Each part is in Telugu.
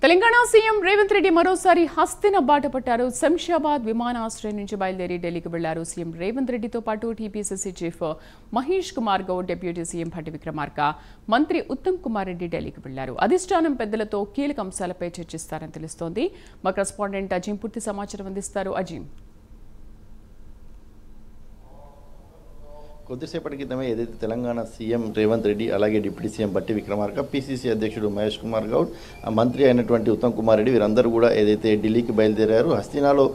తెలంగాణ సీఎం రేవంత్ రెడ్డి మరోసారి హస్తిన బాట పట్టారు. శంషాబాద్ విమానాశ్రయం నుంచి బయలుదేరి ఢిల్లీకి వెళ్లారు. సీఎం రేవంత్ రెడ్డితో పాటు TPCC chief Mahesh Kumar Goud, deputy CM Bhatti Vikramarka, మంత్రి ఉత్తమ్ కుమార్ రెడ్డి ఢిల్లీకి వెళ్లారు. అధిష్టానం పెద్దలతో కీలక అంశాలపై చర్చిస్తారని తెలుస్తోంది. మా కరెస్పాండెంట్ అజీం పూర్తి సమాచారం అందిస్తారు. అజీం, కొద్దిసేపటి క్రితమే ఏదైతే తెలంగాణ సీఎం రేవంత్ రెడ్డి, అలాగే deputy CM Bhatti Vikramarka, PCC అధ్యక్షుడు మహేష్ కుమార్ గౌడ్, మంత్రి అయినటువంటి ఉత్తమ్ కుమార్ రెడ్డి వీరందరూ కూడా ఏదైతే ఢిల్లీకి బయలుదేరారు. హస్తినాలో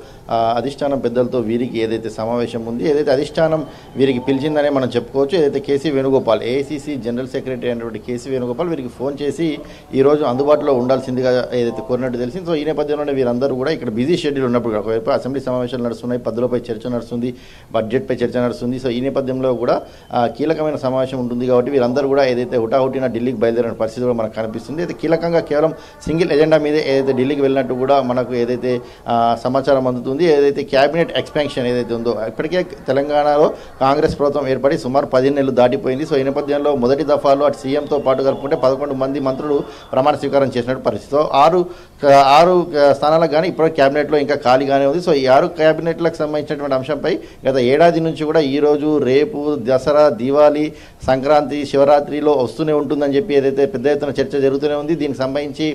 అధిష్టానం పెద్దలతో వీరికి ఏదైతే సమావేశం ఉంది, ఏదైతే అధిష్టానం వీరికి పిలిచిందనే మనం చెప్పుకోవచ్చు. ఏదైతే కేసీ వేణుగోపాల్, ఏఐసీసీ జనరల్ సెక్రటరీ అయినటువంటి కేసీ వేణుగోపాల్ వీరికి ఫోన్ చేసి ఈరోజు అందుబాటులో ఉండాల్సిందిగా ఏదైతే కోరినట్టు తెలిసింది. సో ఈ నేపథ్యంలోనే వీరందరూ కూడా ఇక్కడ బిజీ షెడ్యూల్ ఉన్నప్పుడు ఒకవైపు అసెంబ్లీ సమావేశాలు నడుస్తున్నాయి, పద్ధతులపై చర్చ నడుస్తుంది, బడ్జెట్పై చర్చ నడుస్తుంది. సో ఈ నేపథ్యంలో కూడా కీలకమైన సమావేశం ఉంటుంది కాబట్టి వీరందరూ కూడా ఏదైతే హుటాహుటిన ఢిల్లీకి బయలుదేరిన పరిస్థితి కూడా మనకు కనిపిస్తుంది. అయితే కీలకంగా కేవలం సింగిల్ ఎజెండా మీదే ఏదైతే ఢిల్లీకి వెళ్ళినట్టు కూడా మనకు ఏదైతే సమాచారం అందుతుంది. ఏదైతే క్యాబినెట్ ఎక్స్పాన్షన్ ఏదైతే ఉందో, ఇప్పటికే తెలంగాణలో కాంగ్రెస్ ప్రభుత్వం ఏర్పడి సుమారు 10 నెలలు దాటిపోయింది. సో ఈ నేపథ్యంలో మొదటి దఫాలో అటు సీఎంతో పాటు కలుపుకుంటే 11 మంది మంత్రులు ప్రమాణ స్వీకారం చేసినట్టు పరిస్థితి. సో ఆరు స్థానాలకు కానీ ఇప్పుడు క్యాబినెట్లో ఇంకా ఖాళీగానే ఉంది. సో ఈ 6 క్యాబినెట్లకు సంబంధించినటువంటి అంశంపై గత ఏడాది నుంచి కూడా ఈరోజు, రేపు, దసరా, దీవాళీ, సంక్రాంతి, శివరాత్రిలో వస్తూనే ఉంటుందని చెప్పి ఏదైతే పెద్ద ఎత్తున చర్చ జరుగుతూనే ఉంది. దీనికి సంబంధించి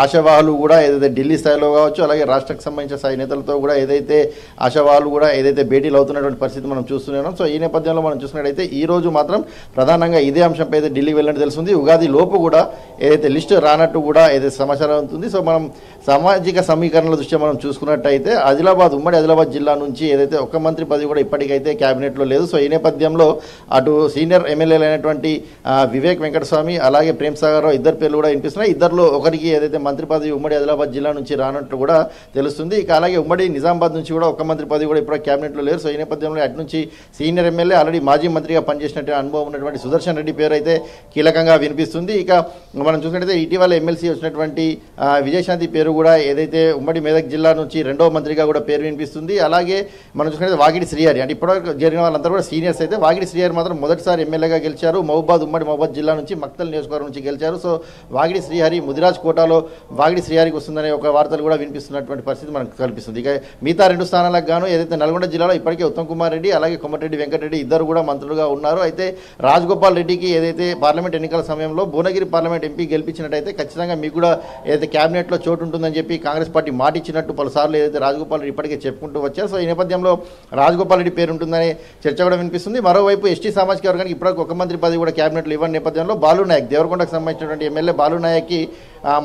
ఆశావాహులు కూడా ఏదైతే ఢిల్లీ స్థాయిలో కావచ్చు, అలాగే రాష్ట్రకు సంబంధించిన స్థాయి నేతలతో కూడా ఏదైతే ఆశావాహులు కూడా ఏదైతే భేటీలు అవుతున్నటువంటి పరిస్థితి మనం చూస్తూనే ఉన్నాం. సో ఈ నేపథ్యంలో మనం చూసినట్టయితే ఈ రోజు మాత్రం ప్రధానంగా ఇదే అంశంపై అయితే ఢిల్లీ వెళ్ళినట్టు తెలుస్తుంది. ఉగాది లోపు కూడా ఏదైతే లిస్టు రానట్టు కూడా ఏదైతే సమాచారం ఉంటుంది. సో మనం సామాజిక సమీకరణల దృష్ట్యా మనం చూసుకున్నట్టయితే ఉమ్మడి ఆదిలాబాద్ జిల్లా నుంచి ఏదైతే ఒక మంత్రి పదవి కూడా ఇప్పటికైతే క్యాబినెట్లో లేదు. సో ఈ నేపథ్యంలో అటు సీనియర్ ఎమ్మెల్యేలు అయినటువంటి వివేక్ వెంకటస్వామి, అలాగే ప్రేమ్ సాగర్ రావు ఇద్దరు పేర్లు కూడా వినిపిస్తున్నాయి. ఇద్దరిలో ఒకరికి ఏదైతే మంత్రి పదవి ఉమ్మడి ఆదిలాబాద్ జిల్లా నుంచి రానట్టు కూడా తెలుస్తుంది. ఇక అలాగే ఉమ్మడి నిజామాబాద్ నుంచి కూడా ఒక మంత్రి పదవి కూడా ఇప్పుడు క్యాబినెట్లో లేరు. సో ఈ నేపథ్యంలో అటు నుంచి సీనియర్ ఎమ్మెల్యే, ఆల్రెడీ మాజీ మంత్రిగా పనిచేసినట్టు అనుభవం ఉన్నటువంటి సుదర్శన్ రెడ్డి పేరు అయితే కీలకంగా వినిపిస్తుంది. ఇక మనం చూసినట్టయితే ఇటీవల ఎమ్మెల్సీ వచ్చినటువంటి విజయశాంతి పేరు కూడా ఏదైతే ఉమ్మడి మెదక్ జిల్లా నుంచి రెండవ మంత్రిగా కూడా పేరు వినిపిస్తుంది. అలాగే మనం చూసినట్లయితే వాగిడి శ్రీహరి, అంటే ఇప్పటివరకు జరిగిన వాళ్ళందరూ కూడా సీనియర్స్ అయితే వాగిడి శ్రీహరి మాత్రం మొదటిసారి ఎమ్మెల్యేగా గెలిచారు. ఉమ్మడి మహబూబాద్ జిల్లా నుంచి మక్తల్ నియోజకవర్గం నుంచి గెలిచారు. సో వాగిడి శ్రీహరి, ముదిరాజ్ కోటాలో వాగిడి శ్రీహరికి వస్తుందనే ఒక వార్తలు కూడా వినిపిస్తున్నటువంటి పరిస్థితి మనకు కల్పిస్తుంది. ఇక మిగతా 2 స్థానాలకు గాను ఏదైతే నల్గొండ జిల్లాలో ఇప్పటికే ఉత్తమ్ కుమార్ రెడ్డి, అలాగే కోమటిరెడ్డి వెంకటరెడ్డి ఇద్దరు కూడా మంత్రులుగా ఉన్నారు. అయితే రాజగోపాల్ రెడ్డికి ఏదైతే పార్లమెంట్ ఎన్నికల సమయంలో భువనగిరి పార్లమెంట్ ఎంపీ గెలిపించినట్టయితే ఖచ్చితంగా మీకు కూడా ఏదైతే క్యాబినెట్లో చోటు ఉంటుందని చెప్పి కాంగ్రెస్ పార్టీ మాట ఇచ్చినట్టు పలుసార్లు ఏదైతే రాజగోపాల్ రెడ్డి ఇప్పటికే చెప్పుకుంటూ వచ్చారు. సో ఈ నేపథ్యంలో రాజగోపాల్ రెడ్డి పేరు ఉంటుందనే చర్చ కూడా వినిపిస్తుంది. మరోవైపు ఎస్టీ సామాజిక వర్గానికి ఇప్పటికి ఒక మంత్రి పదవి కూడా క్యాబినెట్లో ఇవ్వని నేపథ్యంలో బాలు నాయక్, దేవరకొండకు సంబంధించినటువంటి ఎమ్మెల్యే బాలు నాయక్కి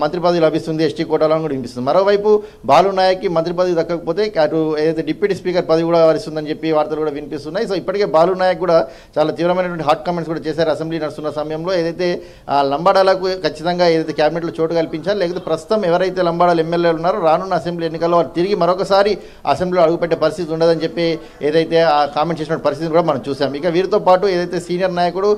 మంత్రి పదవి లభిస్తుంది, ఎస్టీ కోటాలో కూడా వినిపిస్తుంది. మరోవైపు బాలు నాయక్కి మంత్రి పదవి దక్కకపోతే అటు ఏదైతే డిప్యూటీ స్పీకర్ పదవి కూడా వరిస్తుందని చెప్పి వార్తలు కూడా వినిపిస్తున్నాయి. సో ఇప్పటికే బాలు నాయక్ కూడా చాలా తీవ్రమైనటువంటి హాట్ కామెంట్స్ కూడా చేశారు అసెంబ్లీ నడుస్తున్న సమయంలో. ఏదైతే లంబాడాలకు ఖచ్చితంగా ఏదైతే క్యాబినెట్లో చోటు కల్పించాలి, లేకపోతే ప్రస్తుతం ఎవరైతే లంబాడాలు ఎమ్మెల్యేలు ఉన్నారో రానున్న అసెంబ్లీ ఎన్నికల్లో వారు తిరిగి మరొకసారి అసెంబ్లీలో అడుగుపెట్టే పరిస్థితి ఉండదని చెప్పి ఏదైతే ఆ కామెంట్ చేసిన పరిస్థితి కూడా మనం చూసాం. ఇక వీరితో పాటు ఏదైతే సీనియర్ నాయకుడు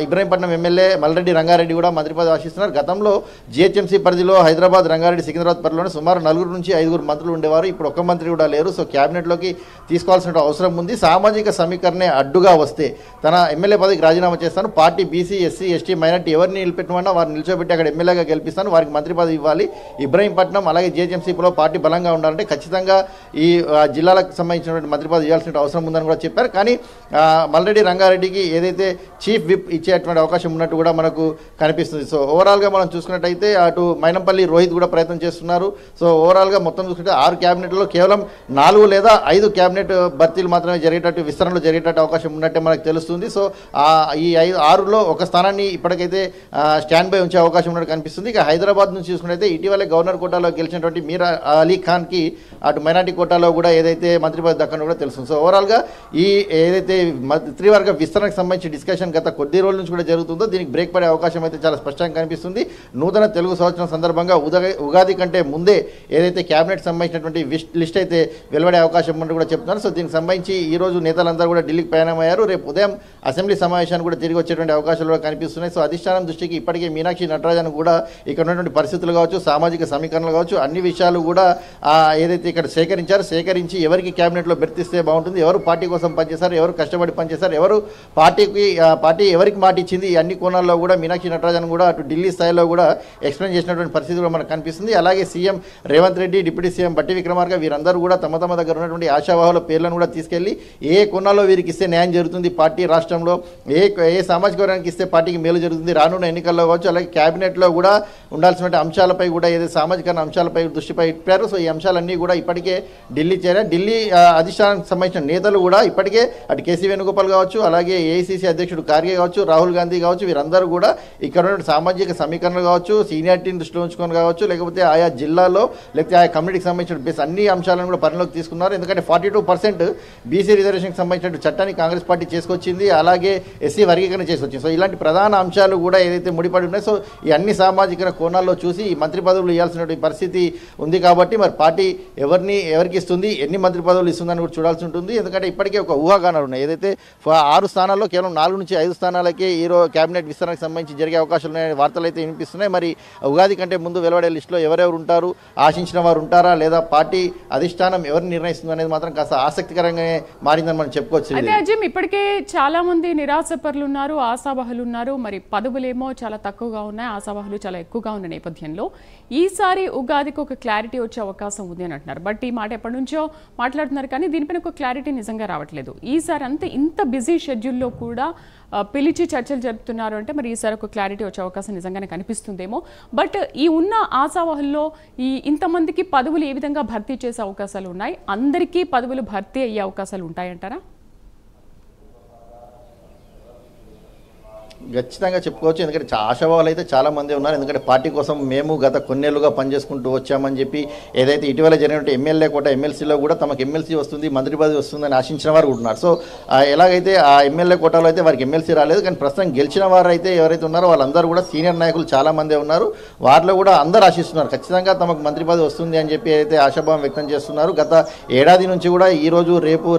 ఇబ్రహీంపట్నం ఎమ్మెల్యే మల్రెడ్డి రంగారెడ్డి కూడా మంత్రి పదవి ఆశిస్తున్నారు. గతంలో జిహెచ్ఎంసీ పరిధిలో హైదరాబాద్, రంగారెడ్డి, సికింద్రాబాద్ పరిధిలోనే సుమారు 4 నుంచి 5 మంత్రులు ఉండేవారు. ఇప్పుడు ఒక్క మంత్రి కూడా లేరు. సో క్యాబినెట్లోకి తీసుకోవాల్సిన అవసరం ఉంది. సామాజిక సమీకరణే అడ్డుగా వస్తే తన ఎమ్మెల్యే పదవికి రాజీనామా చేస్తాను, party BC, SC, ST, minority ఎవరిని నిలబెట్టమన్నా వారిని నిల్చోబెట్టి అక్కడ ఎమ్మెల్యేగా గెలిపిస్తాను, వారికి మంత్రి పదవి ఇవ్వాలి. ఇబ్రహీంపట్నం అలాగే జిహెచ్ఎంసీలో పార్టీ బలంగా ఉండాలంటే ఖచ్చితంగా ఈ జిల్లాలకు సంబంధించినటువంటి మంత్రి పదవి ఇవ్వాల్సిన అవసరం ఉందని కూడా చెప్పారు. కానీ మల్రెడ్డి రంగారెడ్డికి ఏదైతే చీఫ్ విప్ ఇచ్చేటువంటి అవకాశం ఉన్నట్టు కూడా మనకు కనిపిస్తుంది. సో ఓవరాల్గా మనం చూసుకున్నట్టయితే అటు మైనంపల్లి రోహిత్ కూడా ప్రయత్నం చేస్తున్నారు. సో ఓవరాల్గా మొత్తం చూసుకుంటే 6 క్యాబినెట్లో కేవలం 4 లేదా 5 క్యాబినెట్ భర్తీలు మాత్రమే జరిగేటట్టు, విస్తరణలు జరిగేటట్టు అవకాశం ఉన్నట్టే మనకు తెలుస్తుంది. సో ఈ 6లో ఒక స్థానాన్ని ఇప్పటికైతే స్టాండ్ బై ఉంచే అవకాశం ఉన్నట్టు కనిపిస్తుంది. ఇక హైదరాబాద్ నుంచి చూసుకున్నట్టయితే ఇటీవలే గవర్నర్ కోటాలో గెలిచినటువంటి మీరా అలీ ఖాన్కి అటు మైనార్టీ కోటాలో కూడా ఏదైతే మంత్రి పదవి దక్కని కూడా తెలుస్తుంది. సో ఓవరాల్గా ఈ ఏదైతే మంత్రివర్గ విస్తరణకు సంబంధించి డిస్కషన్ గత కొద్ది రోజుల నుంచి కూడా జరుగుతుందో దీనికి బ్రేక్ పడే అవకాశం అయితే చాలా స్పష్టంగా కనిపిస్తుంది. నూతన తెలుగు సంవత్సరం సందర్భంగా ఉగాది కంటే ముందే ఏదైతే క్యాబినెట్ సంబంధించినటువంటి లిస్ట్ అయితే వెలువడే అవకాశం ఉన్నట్టు కూడా చెప్తున్నారు. సో దీనికి సంబంధించి ఈ రోజు నేతలందరూ కూడా ఢిల్లీకి ప్రయాణమయ్యారు. రేపు ఉదయం అసెంబ్లీ సమావేశాన్ని కూడా తిరిగి వచ్చేటువంటి అవకాశాలు కూడా కనిపిస్తున్నాయి. సో అధిష్టానం దృష్టికి ఇప్పటికే మీనాక్షి నటరాజన్ కూడా ఇక్కడ ఉన్నటువంటి పరిస్థితులు కావచ్చు, సామాజిక సమీకరణలు కావచ్చు, అన్ని విషయాలు కూడా ఏదైతే ఇక్కడ సేకరించి ఎవరికి క్యాబినెట్లో బెర్తిస్తే బాగుంటుంది, ఎవరు పార్టీ కోసం పనిచేశారు, ఎవరు కష్టపడి పనిచేశారు, ఎవరు పార్టీ ఎవరికి మాట ఇచ్చింది, అన్ని కోణాల్లో కూడా మీనాక్షి నటరాజన్ కూడా అటు ఢిల్లీ స్థాయిలో కూడా ఎక్స్ప్లెయిన్ చేసినటువంటి పరిస్థితి కూడా మనకు కనిపిస్తుంది. అలాగే CM Revanth Reddy, deputy CM బట్టి విక్రమార్క వీరందరూ కూడా తమ తమ దగ్గర ఉన్నటువంటి ఆశావాహుల పేర్లను కూడా తీసుకెళ్లి ఏ కొన్నాల్లో వీరికి ఇస్తే న్యాయం జరుగుతుంది, పార్టీ రాష్ట్రంలో ఏ సామాజిక వర్గానికి ఇస్తే పార్టీకి మేలు జరుగుతుంది, రానున్న ఎన్నికల్లో కావచ్చు, అలాగే క్యాబినెట్లో కూడా ఉండాల్సిన అంశాలపై కూడా ఏదైతే సామాజిక అంశాలపై దృష్టిపై ఇప్పారు. సో ఈ అంశాలన్నీ కూడా ఇప్పటికే ఢిల్లీ చేరారు. ఢిల్లీ అధిష్టానానికి సంబంధించిన నేతలు కూడా ఇప్పటికే అటు కేసీ వేణుగోపాల్ కావచ్చు, అలాగే ఏఐసీసీ అధ్యక్షుడు ఖార్గే కావచ్చు, రాహుల్ గాంధీ కావచ్చు, వీరందరూ కూడా ఇక్కడ ఉన్న సామాజిక సమీకరణలు కావచ్చు, సీనియారిటీని దృష్టిలో ఉంచుకొని కావచ్చు, లేకపోతే ఆయా జిల్లాల్లో లేకపోతే ఆయా కమ్యూనిటీకి సంబంధించిన అన్ని అంశాలను కూడా పరిణలోకి తీసుకున్నారు. ఎందుకంటే 42% బీసీ రిజర్వేషన్కి సంబంధించిన చట్టాన్ని కాంగ్రెస్ పార్టీ చేసుకొచ్చింది, అలాగే ఎస్సీ వర్గీకరణ చేసుకొచ్చింది. సో ఇలాంటి ప్రధాన అంశాలు కూడా ఏదైతే ముడిపడి ఉన్నాయో సో ఈ అన్ని సామాజిక కోణాల్లో చూసి ఈ మంత్రి పదవులు ఇవ్వాల్సిన పరిస్థితి ఉంది. కాబట్టి మరి పార్టీ ఎవరికి ఇస్తుంది, ఎన్ని మంత్రి పదవులు ఇస్తుందని కూడా చూడాల్సి ఉంటుంది. ఎందుకంటే ఇప్పటికే ఒక ఊహాగానాలు ఉన్నాయి. ఏదైతే 6 స్థానాల్లో కేవలం 4 నుంచి 5 స్థానాలకే ఈరోజు కేబినెట్ విస్తరణకు సంబంధించి జరిగే అవకాశాలు ఉన్నాయనే వార్తలు అయితే వినిపిస్తున్నాయి. మరి ఉగాది కంటే ముందు వెలువడే లిస్టులో ఎవరెవరు ఉంటారు, ఆశించిన వారు ఉంటారా లేదా పార్టీ అధిష్టానం ఎవరిని నిర్ణయిస్తుంది అనేది మాత్రం కాస్త ఆసక్తికరంగానే మారిందని మనం చెప్పుకోవచ్చు. అయితే అజీమ్, ఇప్పటికే చాలా మంది నిరాశపరులు ఉన్నారు, ఆశావహులు ఉన్నారు. మరి పదవులేమో చాలా తక్కువగా ఉన్నాయి, ఆశావహులు చాలా ఎక్కువగా ఉన్న నేపథ్యంలో ఈసారి ఉగాదికి ఒక క్లారిటీ వచ్చే అవకాశం ఉంది అని అంటున్నారు. బట్ ఈ మాట ఎప్పటి నుంచో మాట్లాడుతున్నారు, కానీ దీనిపైన ఒక క్లారిటీ నిజంగా రావట్లేదు. ఈసారి అంతే ఇంత బిజీ షెడ్యూల్లో కూడా పిలిచి చర్చలు జరుపుతున్నారు అంటే మరి ఈసారి ఒక క్లారిటీ వచ్చే అవకాశం నిజంగానే కనిపిస్తుందేమో. బట్ ఈ ఉన్న ఆశావహుల్లో ఇంతమందికి పదవులు ఏ విధంగా భర్తీ చేసే అవకాశాలు ఉన్నాయి, అందరికీ పదవులు భర్తీ అయ్యే అవకాశాలు ఉంటాయంటారా? ఖచ్చితంగా చెప్పుకోవచ్చు. ఎందుకంటే ఆశావాహులు అయితే చాలా మంది ఉన్నారు. ఎందుకంటే పార్టీ కోసం మేము గత కొన్నేళ్లుగా పనిచేసుకుంటూ వచ్చామని చెప్పి ఏదైతే ఇటీవల జరిగినట్టు ఎమ్మెల్యే కోట ఎమ్మెల్సీలో కూడా తమకు ఎమ్మెల్సీ వస్తుంది, మంత్రి పదవి వస్తుందని ఆశించిన వారు ఉన్నారు. సో ఎలాగైతే ఆ ఎమ్మెల్యే కోటాలో అయితే వారికి ఎమ్మెల్సీ రాలేదు, కానీ ప్రస్తుతం గెలిచిన వారు అయితే ఎవరైతే ఉన్నారో వాళ్ళందరూ కూడా సీనియర్ నాయకులు చాలా మందే ఉన్నారు. వారిలో కూడా అందరూ ఆశిస్తున్నారు ఖచ్చితంగా తమకు మంత్రి పదవి వస్తుంది అని చెప్పి అయితే ఆశాభావం వ్యక్తం చేస్తున్నారు. గత ఏడాది నుంచి కూడా ఈ రోజు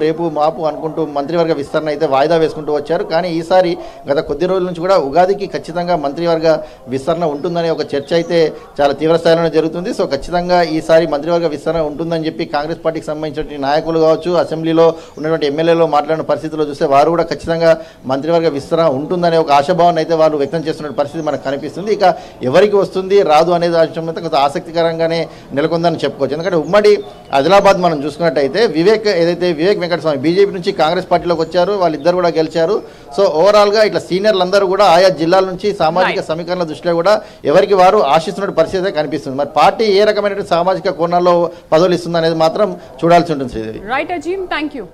రేపు మాపు అనుకుంటూ మంత్రివర్గ విస్తరణ అయితే వాయిదా వేసుకుంటూ వచ్చారు. కానీ ఈసారి గత కొద్ది రోజుల నుంచి కూడా ఉగాదికి ఖచ్చితంగా మంత్రివర్గ విస్తరణ ఉంటుందనే ఒక చర్చ అయితే చాలా తీవ్ర స్థాయిలో జరుగుతుంది. సో ఖచ్చితంగా ఈసారి మంత్రివర్గ విస్తరణ ఉంటుందని చెప్పి కాంగ్రెస్ పార్టీకి సంబంధించిన నాయకులు కావచ్చు, అసెంబ్లీలో ఉన్నటువంటి ఎమ్మెల్యేలు మాట్లాడిన పరిస్థితుల్లో చూస్తే వారు కూడా ఖచ్చితంగా మంత్రివర్గ విస్తరణ ఉంటుందనే ఒక ఆశాభావాన్ని అయితే వాళ్ళు వ్యక్తం చేస్తున్న పరిస్థితి మనకు కనిపిస్తుంది. ఇక ఎవరికి వస్తుంది రాదు అనేది అంశం అయితే కొంత ఆసక్తికరంగానే నెలకొందని చెప్పుకోవచ్చు. ఎందుకంటే ఉమ్మడి ఆదిలాబాద్ మనం చూసుకున్నట్టయితే వివేక్ వెంకటస్వామి బీజేపీ నుంచి కాంగ్రెస్ పార్టీలోకి వచ్చారు, వాళ్ళిద్దరు కూడా గెలిచారు. సో ఓవరాల్గా ఇట్లా సీనియర్లందరూ కూడా ఆయా జిల్లాల నుంచి సామాజిక సమీకరణ దృష్టిలో కూడా ఎవరికి వారు ఆశిస్తున్న పరిస్థితి కనిపిస్తుంది. మరి పార్టీ ఏ రకమైన సామాజిక కోణాల్లో పదవులు ఇస్తుంది అనేది మాత్రం చూడాల్సి ఉంటుంది. Right Azeem, thank you.